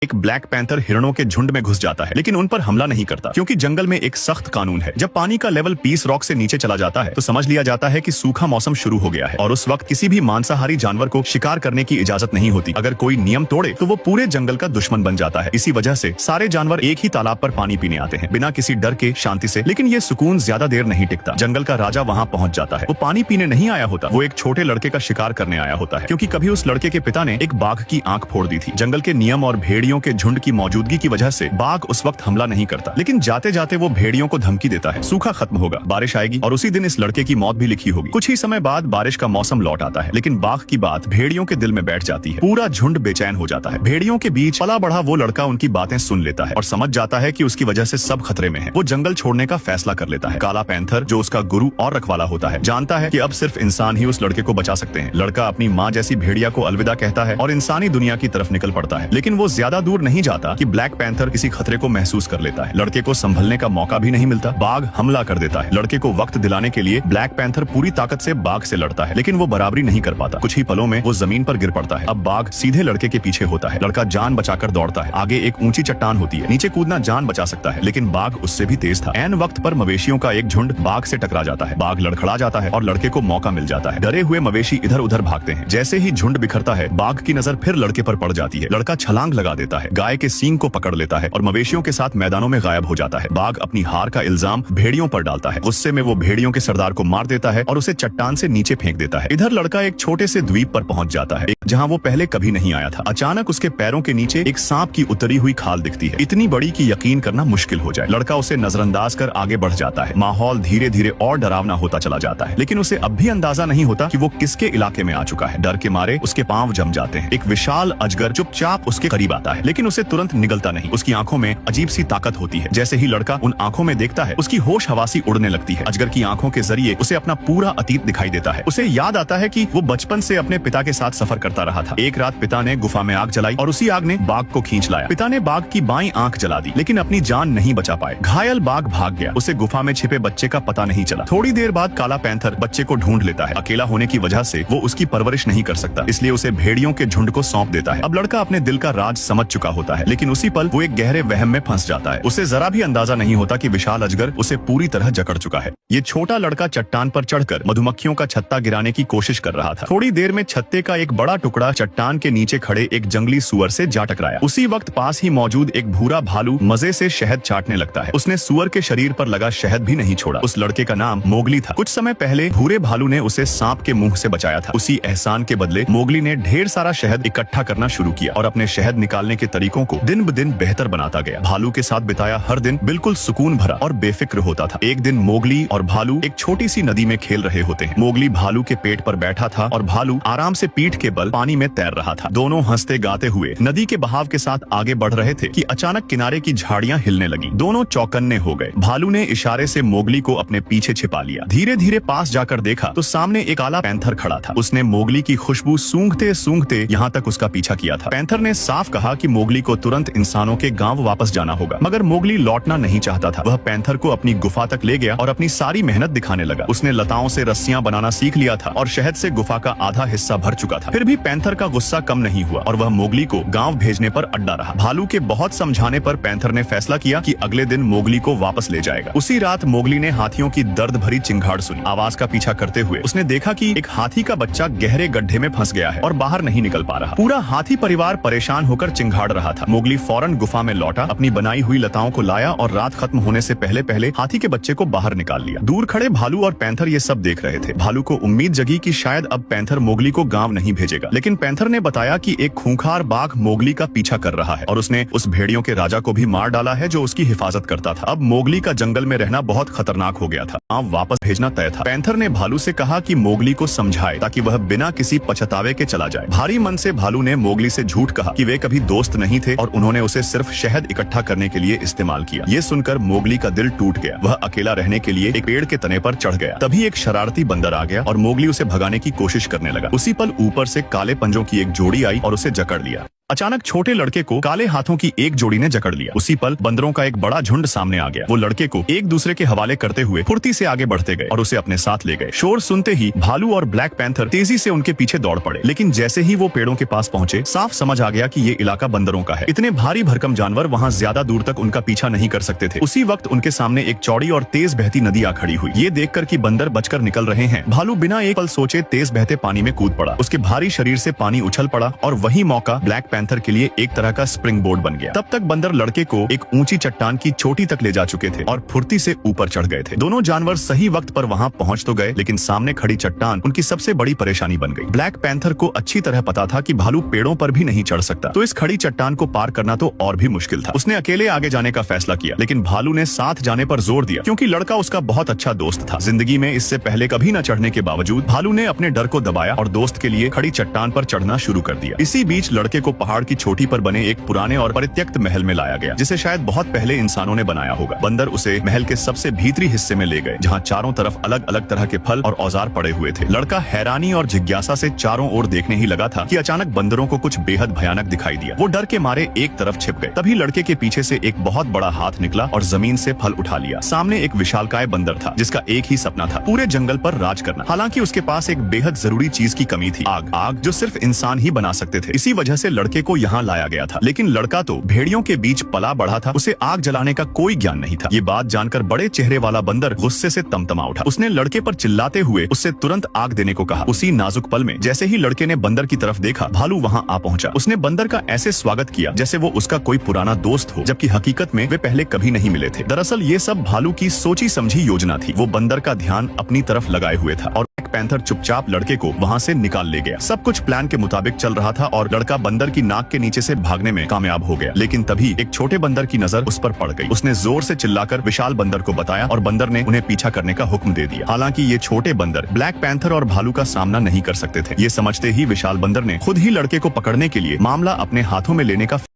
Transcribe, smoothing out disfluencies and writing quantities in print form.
एक black panther हिरणों के झुंड में घुस जाता है, लेकिन उन पर हमला नहीं करता क्योंकि जंगल में एक सख्त कानून है। जब पानी का लेवल पीस रॉक से नीचे चला जाता है तो समझ लिया जाता है कि सूखा मौसम शुरू हो गया है और उस वक्त किसी भी मांसाहारी जानवर को शिकार करने की इजाजत नहीं होती। अगर कोई नियम तोड़े तो वो पूरे जंगल का दुश्मन बन जाता है। इसी वजह से सारे जानवर एक ही तालाब पर पानी पीने आते हैं, बिना किसी डर के, शांति से। लेकिन ये सुकून ज्यादा देर नहीं टिकता। जंगल का राजा वहाँ पहुँच जाता है। वो पानी पीने नहीं आया होता, वो एक छोटे लड़के का शिकार करने आया होता है, क्योंकि कभी उस लड़के के पिता ने एक बाघ की आंख फोड़ दी थी। जंगल के नियम और भेड़ियों के झुंड की मौजूदगी की वजह से बाघ उस वक्त हमला नहीं करता, लेकिन जाते जाते वो भेड़ियों को धमकी देता है, सूखा खत्म होगा, बारिश आएगी, और उसी दिन इस लड़के की मौत भी लिखी होगी। कुछ ही समय बाद बारिश का मौसम लौट आता है, लेकिन बाघ की बात भेड़ियों के दिल में बैठ जाती है। पूरा झुंड बेचैन हो जाता है। भेड़ियों के बीच पला बढ़ा वो लड़का उनकी बातें सुन लेता है और समझ जाता है कि उसकी वजह से सब खतरे में है। वो जंगल छोड़ने का फैसला कर लेता है। काला पैंथर, जो उसका गुरु और रखवाला होता है, जानता है कि अब सिर्फ इंसान ही उस लड़के को बचा सकते हैं। लड़का अपनी माँ जैसी भेड़िया को अलविदा कहता है और इंसानी दुनिया की तरफ निकल पड़ता है। लेकिन वो ज्यादा दूर नहीं जाता कि ब्लैक पैंथर किसी खतरे को महसूस कर लेता है। लड़के को संभलने का मौका भी नहीं मिलता। बाघ हमला कर देता है। लड़के को वक्त दिलाने के लिए ब्लैक पैंथर पूरी ताकत से बाघ से लड़ता है, लेकिन वो बराबरी नहीं कर पाता। कुछ ही पलों में वो जमीन पर गिर पड़ता है। अब बाघ सीधे लड़के के पीछे होता है। लड़का जान बचाकर दौड़ता है। आगे एक ऊंची चट्टान होती है, नीचे कूदना जान बचा सकता है, लेकिन बाघ उससे भी तेज था। ऐन वक्त पर मवेशियों का एक झुंड बाघ से टकरा जाता है। बाघ लड़खड़ा जाता है और लड़के को मौका मिल जाता है। डरे हुए मवेशी इधर उधर भागते हैं। जैसे ही झुंड बिखरता है, बाघ की नजर फिर लड़के पर पड़ जाती है। लड़का छलांग लगा देता है, गाय के सींग को पकड़ लेता है और मवेशियों के साथ मैदानों में गायब हो जाता है। बाघ अपनी हार का इल्जाम भेड़ियों पर डालता है। गुस्से में वो भेड़ियों के सरदार को मार देता है और उसे चट्टान से नीचे फेंक देता है। इधर लड़का एक छोटे से द्वीप पर पहुंच जाता है, जहां वो पहले कभी नहीं आया था। अचानक उसके पैरों के नीचे एक सांप की उतरी हुई खाल दिखती है, इतनी बड़ी कि यकीन करना मुश्किल हो जाए। लड़का उसे नजरअंदाज कर आगे बढ़ जाता है। माहौल धीरे धीरे और डरावना होता चला जाता है, लेकिन उसे अब भी अंदाजा नहीं होता कि वो किसके इलाके में आ चुका है। डर के मारे उसके पांव जम जाते हैं। एक विशाल अजगर चुपचाप उसके करीब आता है, लेकिन उसे तुरंत निगलता नहीं। उसकी आंखों में अजीब सी ताकत होती है। जैसे ही लड़का उन आंखों में देखता है, उसकी होश हवासी उड़ने लगती है। अजगर की आंखों के जरिए उसे अपना पूरा अतीत दिखाई देता है। उसे याद आता है कि वो बचपन से अपने पिता के साथ सफर करता रहा था। एक रात पिता ने गुफा में आग जलाई और उसी आग ने बाघ को खींच लाया। पिता ने बाघ की बाईं आंख जला दी, लेकिन अपनी जान नहीं बचा पाए। घायल बाघ भाग गया। उसे गुफा में छिपे बच्चे का पता नहीं चला। थोड़ी देर बाद काला पैंथर बच्चे को ढूंढ लेता है। अकेला होने की वजह से वो उसकी परवरिश नहीं कर सकता, इसलिए उसे भेड़ियों के झुंड को सौंप देता है। अब लड़का अपने दिल का राज समझ चुका होता है, लेकिन उसी पल वो एक गहरे वहम में फंस जाता है। उसे जरा भी अंदाजा नहीं होता कि विशाल अजगर उसे पूरी तरह जकड़ चुका है। ये छोटा लड़का चट्टान पर चढ़कर मधुमक्खियों का छत्ता गिराने की कोशिश कर रहा था। थोड़ी देर में छत्ते का एक बड़ा टुकड़ा चट्टान के नीचे खड़े एक जंगली सुअर से जा टकराया। उसी वक्त पास ही मौजूद एक भूरा भालू मजे से शहद चाटने लगता है। उसने सुअर के शरीर पर लगा शहद भी नहीं छोड़ा। उस लड़के का नाम मोगली था। कुछ समय पहले भूरे भालू ने उसे सांप के मुंह से बचाया था। उसी एहसान के बदले मोगली ने ढेर सारा शहद इकट्ठा करना शुरू किया और अपने शहद निकालने के तरीकों को दिन ब दिन बेहतर बनाता गया। भालू के साथ बिताया हर दिन बिल्कुल सुकून भरा और बेफिक्र होता था। एक दिन मोगली और भालू एक छोटी सी नदी में खेल रहे होते हैं। मोगली भालू के पेट पर बैठा था और भालू आराम से पीठ के बल पानी में तैर रहा था। दोनों हंसते गाते हुए नदी के बहाव के साथ आगे बढ़ रहे थे कि अचानक किनारे की झाड़ियां हिलने लगी। दोनों चौकन्ने हो गए। भालू ने इशारे से मोगली को अपने पीछे छिपा लिया। धीरे धीरे पास जाकर देखा तो सामने एक काला पैंथर खड़ा था। उसने मोगली की खुशबू सूंघते सूंघते यहाँ तक उसका पीछा किया था। पैंथर ने साफ कहा कि मोगली को तुरंत इंसानों के गांव वापस जाना होगा, मगर मोगली लौटना नहीं चाहता था। वह पैंथर को अपनी गुफा तक ले गया और अपनी सारी मेहनत दिखाने लगा। उसने लताओं से रस्सियां बनाना सीख लिया था और शहद से गुफा का आधा हिस्सा भर चुका था। फिर भी पैंथर का गुस्सा कम नहीं हुआ और वह मोगली को गांव भेजने पर अड्डा रहा। भालू के बहुत समझाने पर पैंथर ने फैसला किया कि अगले दिन मोगली को वापस ले जाएगा। उसी रात मोगली ने हाथियों की दर्द भरी चिंगाड़ सुनी। आवाज का पीछा करते हुए उसने देखा कि एक हाथी का बच्चा गहरे गड्ढे में फंस गया है और बाहर नहीं निकल पा रहा। पूरा हाथी परिवार परेशान होकर चिंगाड़ रहा था। मोगली फौरन गुफा में लौटा, अपनी बनाई हुई लताओं को लाया और रात खत्म होने से पहले पहले हाथी के बच्चे को बाहर निकाल लिया। दूर खड़े भालू और पैंथर ये सब देख रहे थे। भालू को उम्मीद जगी कि शायद अब पैंथर मोगली को गांव नहीं भेजेगा, लेकिन पैंथर ने बताया कि एक खूंखार बाघ मोगली का पीछा कर रहा है और उसने उस भेड़ियों के राजा को भी मार डाला है जो उसकी हिफाजत करता था। अब मोगली का जंगल में रहना बहुत खतरनाक हो गया था। गांव वापस भेजना तय था। पैंथर ने भालू से कहा कि मोगली को समझाए ताकि वह बिना किसी पछतावे के चला जाए। भारी मन से भालू ने मोगली से झूठ कहा कि वे कभी दोस्त नहीं थे और उन्होंने उसे सिर्फ शहद इकट्ठा करने के लिए इस्तेमाल किया। ये सुनकर मोगली का दिल टूट गया। वह अकेला रहने के लिए एक पेड़ के तने पर चढ़ गया। तभी एक शरारती बंदर आ गया और मोगली उसे भगाने की कोशिश करने लगा। उसी पल ऊपर से काले पंजों की एक जोड़ी आई और उसे जकड़ लिया। अचानक छोटे लड़के को काले हाथों की एक जोड़ी ने जकड़ लिया। उसी पल बंदरों का एक बड़ा झुंड सामने आ गया। वो लड़के को एक दूसरे के हवाले करते हुए फुर्ती से आगे बढ़ते गए और उसे अपने साथ ले गए। शोर सुनते ही भालू और ब्लैक पैंथर तेजी से उनके पीछे दौड़ पड़े, लेकिन जैसे ही वो पेड़ों के पास पहुंचे साफ समझ आ गया कि ये इलाका बंदरों का है। इतने भारी भरकम जानवर वहाँ ज्यादा दूर तक उनका पीछा नहीं कर सकते थे। उसी वक्त उनके सामने एक चौड़ी और तेज बहती नदी आ खड़ी हुई। ये देखकर कि बंदर बचकर निकल रहे हैं, भालू बिना एक पल सोचे तेज बहते पानी में कूद पड़ा। उसके भारी शरीर से पानी उछल पड़ा और वही मौका ब्लैक पैंथर के लिए एक तरह का स्प्रिंग बोर्ड बन गया। तब तक बंदर लड़के को एक ऊंची चट्टान की चोटी तक ले जा चुके थे और फुर्ती से ऊपर चढ़ गए थे। दोनों जानवर सही वक्त पर वहां पहुंच तो गए, लेकिन सामने खड़ी चट्टान उनकी सबसे बड़ी परेशानी बन गई। ब्लैक पैंथर को अच्छी तरह पता था कि भालू पेड़ों पर भी नहीं चढ़ सकता, तो इस खड़ी चट्टान को पार करना तो और भी मुश्किल था। उसने अकेले आगे जाने का फैसला किया, लेकिन भालू ने साथ जाने पर जोर दिया क्योंकि लड़का उसका बहुत अच्छा दोस्त था। जिंदगी में इससे पहले कभी न चढ़ने के बावजूद भालू ने अपने डर को दबाया और दोस्त के लिए खड़ी चट्टान पर चढ़ना शुरू कर दिया। इसी बीच लड़के को पहाड़ की चोटी पर बने एक पुराने और परित्यक्त महल में लाया गया, जिसे शायद बहुत पहले इंसानों ने बनाया होगा। बंदर उसे महल के सबसे भीतरी हिस्से में ले गए, जहाँ चारों तरफ अलग अलग तरह के फल और औजार पड़े हुए थे। लड़का हैरानी और जिज्ञासा से चारों ओर देखने ही लगा था कि अचानक बंदरों को कुछ बेहद भयानक दिखाई दिया। वो डर के मारे एक तरफ छिप गए। तभी लड़के के पीछे से एक बहुत बड़ा हाथ निकला और जमीन से फल उठा लिया। सामने एक विशालकाय बंदर था, जिसका एक ही सपना था, पूरे जंगल पर राज करना। हालांकि उसके पास एक बेहद जरूरी चीज की कमी थी, आग। आग जो सिर्फ इंसान ही बना सकते थे। इसी वजह से लड़के को यहाँ लाया गया था। लेकिन लड़का तो भेड़ियों के बीच पला बढ़ा था, उसे आग जलाने का कोई ज्ञान नहीं था। ये बात जानकर बड़े चेहरे वाला बंदर गुस्से से तमतमा उठा। उसने लड़के पर चिल्लाते हुए उससे तुरंत आग देने को कहा। उसी नाजुक पल में जैसे ही लड़के ने बंदर की तरफ देखा, भालू वहाँ आ पहुंचा। उसने बंदर का ऐसे स्वागत किया जैसे वो उसका कोई पुराना दोस्त हो, जबकि हकीकत में वे पहले कभी नहीं मिले थे। दरअसल ये सब भालू की सोची समझी योजना थी। वो बंदर का ध्यान अपनी तरफ लगाए हुए था और पैंथर चुपचाप लड़के को वहाँ से निकाल ले गया। सब कुछ प्लान के मुताबिक चल रहा था और लड़का बंदर की नाक के नीचे से भागने में कामयाब हो गया। लेकिन तभी एक छोटे बंदर की नजर उस पर पड़ गई। उसने जोर से चिल्लाकर विशाल बंदर को बताया और बंदर ने उन्हें पीछा करने का हुक्म दे दिया। हालांकि ये छोटे बंदर ब्लैक पैंथर और भालू का सामना नहीं कर सकते थे। ये समझते ही विशाल बंदर ने खुद ही लड़के को पकड़ने के लिए मामला अपने हाथों में लेने का